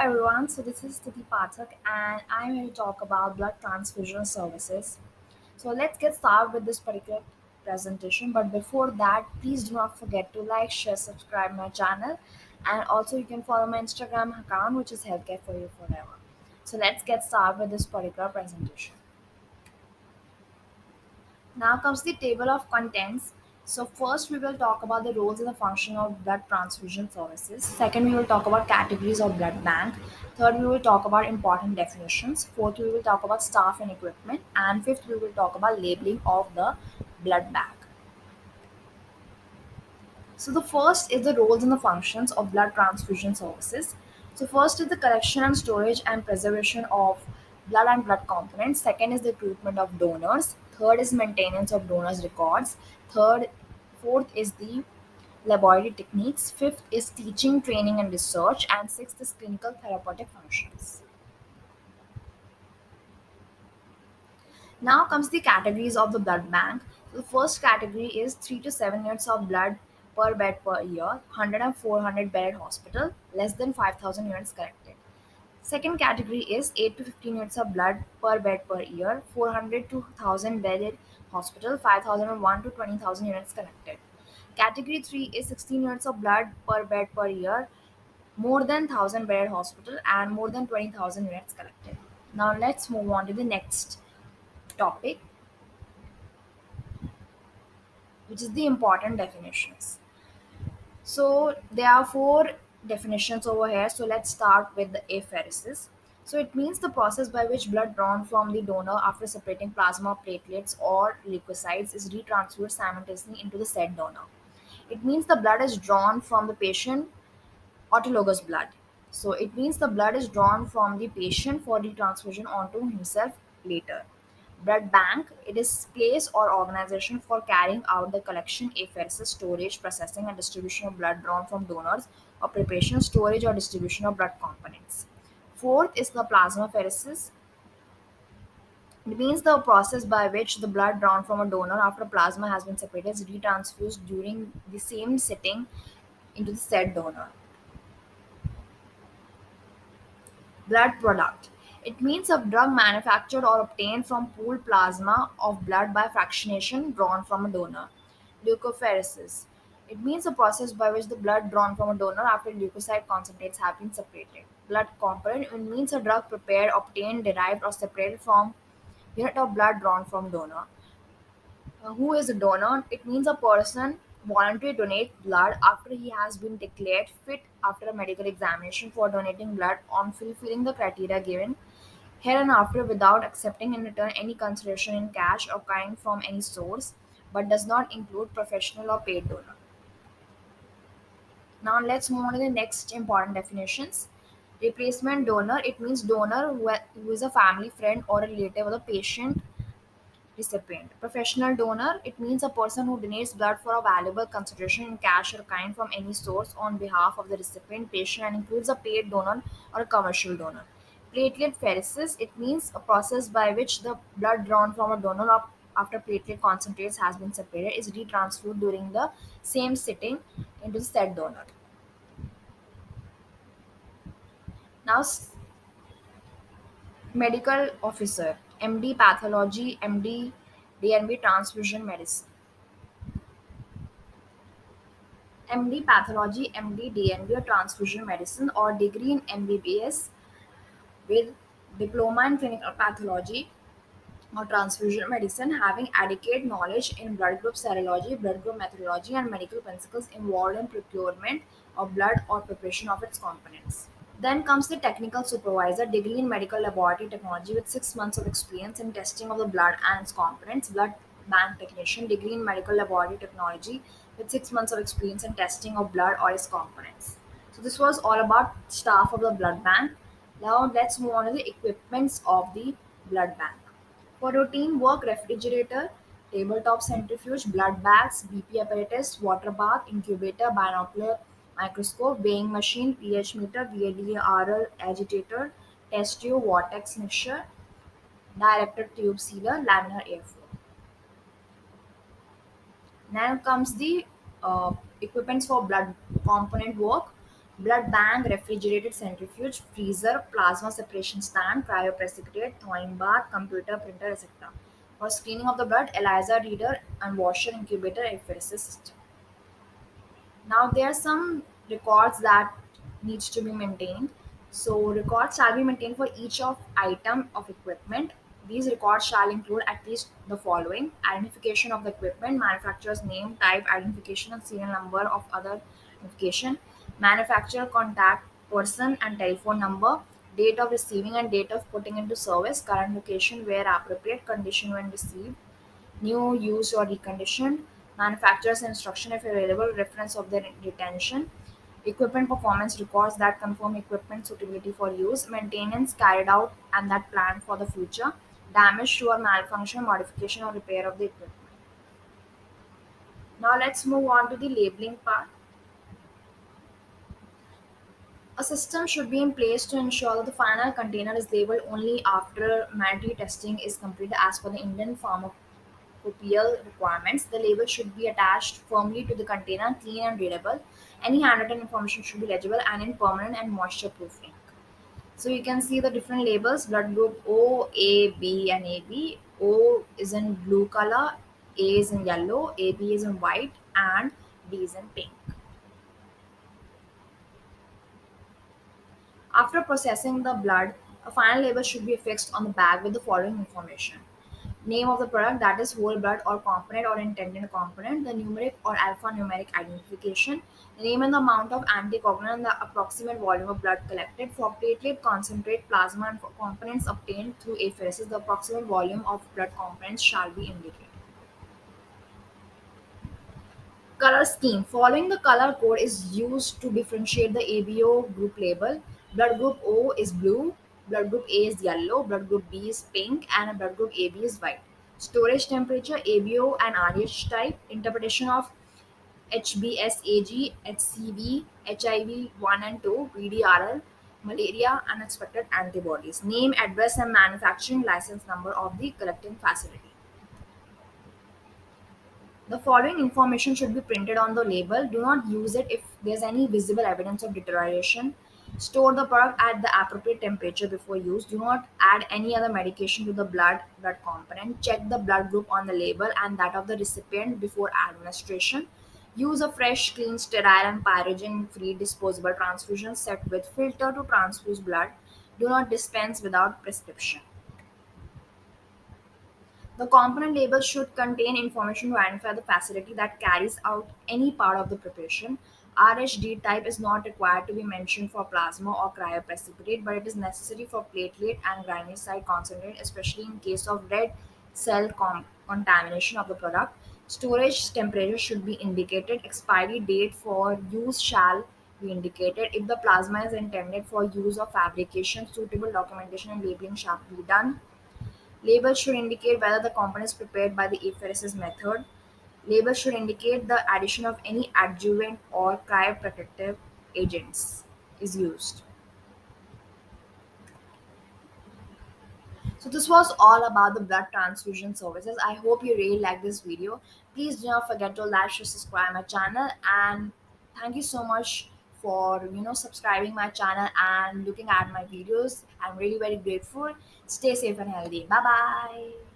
everyone, so this is Stiti Pathak and I'm here to talk about blood transfusion services. So let's get started with this particular presentation. But before that, please do not forget to like, share, subscribe my channel, and also you can follow my Instagram account, which is Healthcare for You Forever. So let's get started with this particular presentation. Now comes the table of contents. So first we will talk about the roles and the function of blood transfusion services. Second, we will talk about categories of blood bank. Third, we will talk about important definitions. Fourth, we will talk about staff and equipment. And fifth, we will talk about labeling of the blood bank. So the first is the roles and the functions of blood transfusion services. So first is the collection and storage and preservation of blood and blood components. Second is the recruitment of donors. Third is maintenance of donors' records. Fourth is the laboratory techniques. Fifth is teaching, training, and research. And sixth is clinical therapeutic functions. Now comes the categories of the blood bank. So the first category is 3 to 7 units of blood per bed per year, 100 and 400 bedded hospital, less than 5,000 units collected. Second category is 8 to 15 units of blood per bed per year, 400 to 1000 bedded hospital, 5001 to 20,000 units collected. Category 3 is 16 units of blood per bed per year, more than 1000 bedded hospital, and more than 20,000 units collected. Now let's move on to the next topic, which is the important definitions. So there are four definitions over here. So let's start with the apheresis. So it means the process by which blood drawn from the donor after separating plasma, platelets, or leukocytes is retransferred simultaneously into the said donor. It means the blood is drawn from the patient, autologous blood. So it means the blood is drawn from the patient for retransfusion onto himself later. Blood bank, it is place or organization for carrying out the collection, apheresis, storage, processing, and distribution of blood drawn from donors, or preparation, storage, or distribution of blood components. Fourth is the plasmapheresis. It means the process by which the blood drawn from a donor after plasma has been separated is retransfused during the same sitting into the said donor. Blood product. It means a drug manufactured or obtained from pooled plasma of blood by fractionation drawn from a donor. Leukapheresis. It means a process by which the blood drawn from a donor after leukocyte concentrates have been separated. Blood component. It means a drug prepared, obtained, derived, or separated from unit of blood drawn from donor. Who is a donor? It means a person voluntarily donate blood after he has been declared fit after a medical examination for donating blood on fulfilling the criteria given hereinafter without accepting in return any consideration in cash or kind from any source, but does not include professional or paid donor. Now let's move on to the next important definitions. Replacement donor. It means donor who is a family friend or a relative of the patient recipient. Professional donor, it means a person who donates blood for a valuable consideration in cash or kind from any source on behalf of the recipient patient and includes a paid donor or a commercial donor. Platelet pheresis, it means a process by which the blood drawn from a donor after platelet concentrates has been separated is retransferred during the same sitting into the said donor. Now, medical officer, MD pathology, MD DNB transfusion medicine. MD Pathology, MD DNB or Transfusion Medicine, or degree in MBBS with diploma in clinical pathology or transfusion medicine, having adequate knowledge in blood group serology, blood group methodology, and medical principles involved in procurement of blood or preparation of its components. Then comes the technical supervisor, degree in medical laboratory technology with 6 months of experience in testing of the blood and its components. Blood bank technician, degree in medical laboratory technology with 6 months of experience in testing of blood or its components. So this was all about staff of the blood bank. Now let's move on to the equipments of the blood bank. For routine work, refrigerator, tabletop centrifuge, blood bags, BP apparatus, water bath, incubator, binocular microscope, weighing machine, pH meter, VADRL agitator, test tube, vortex mixture, director tube sealer, laminar airflow. Now comes the equipments for blood component work. blood bank, refrigerated centrifuge, freezer, plasma separation stand, cryoprecipitate, thawing bath, computer, printer, etc. For screening of the blood, ELISA reader and washer, incubator, apheresis system. Now there are some records that needs to be maintained. So records shall be maintained for each of item of equipment. These records shall include at least the following: identification of the equipment, manufacturer's name, type, identification and serial number of other identification, manufacturer contact person and telephone number, date of receiving and date of putting into service, current location where appropriate, condition when received, new, used, or reconditioned, manufacturer's instruction if available, reference of their retention, equipment performance records that confirm equipment suitability for use, maintenance carried out and that planned for the future, damage to or malfunction, modification, or repair of the equipment. Now let's move on to the labeling part. A system should be in place to ensure that the final container is labeled only after mandatory testing is completed as per the Indian Pharmacopoeial requirements. The label should be attached firmly to the container, clean and readable. Any handwritten information should be legible and in permanent and moisture-proof ink. So you can see the different labels: blood group O, A, B, and AB. O is in blue color, A is in yellow, AB is in white, and B is in pink. After processing the blood, a final label should be affixed on the bag with the following information: name of the product, that is whole blood or component or intended component, the numeric or alphanumeric identification, the name and the amount of anticoagulant, and the approximate volume of blood collected. For platelet, concentrate, plasma, and for components obtained through apheresis, the approximate volume of blood components shall be indicated. Color scheme. Following the color code is used to differentiate the ABO group label. Blood group O is blue, blood group A is yellow, blood group B is pink, and blood group AB is white. Storage temperature, ABO and RH type. Interpretation of HBsAg, HCV, HIV 1 and 2, VDRL, malaria, unexpected antibodies. Name, address, and manufacturing license number of the collecting facility. The following information should be printed on the label. Do not use it if there's any visible evidence of deterioration. Store the product at the appropriate temperature before use. Do not add any other medication to the blood component. Check the blood group on the label and that of the recipient before administration. Use a fresh, clean, sterile, and pyrogen-free disposable transfusion set with filter to transfuse blood. Do not dispense without prescription. The component label should contain information to identify the facility that carries out any part of the preparation. RHD type is not required to be mentioned for plasma or cryoprecipitate, but it is necessary for platelet and granulocyte concentrate, especially in case of red cell contamination of the product. Storage temperature should be indicated. Expiry date for use shall be indicated. If the plasma is intended for use of fabrication, suitable documentation and labeling shall be done. Labels should indicate whether the component is prepared by the apheresis method. Labels should indicate the addition of any adjuvant or cryoprotective agents is used. So this was all about the blood transfusion services. I hope you really like this video. Please do not forget to like, share, subscribe my channel, and thank you so much for subscribing my channel and looking at my videos. I'm really very grateful. Stay safe and healthy. Bye bye.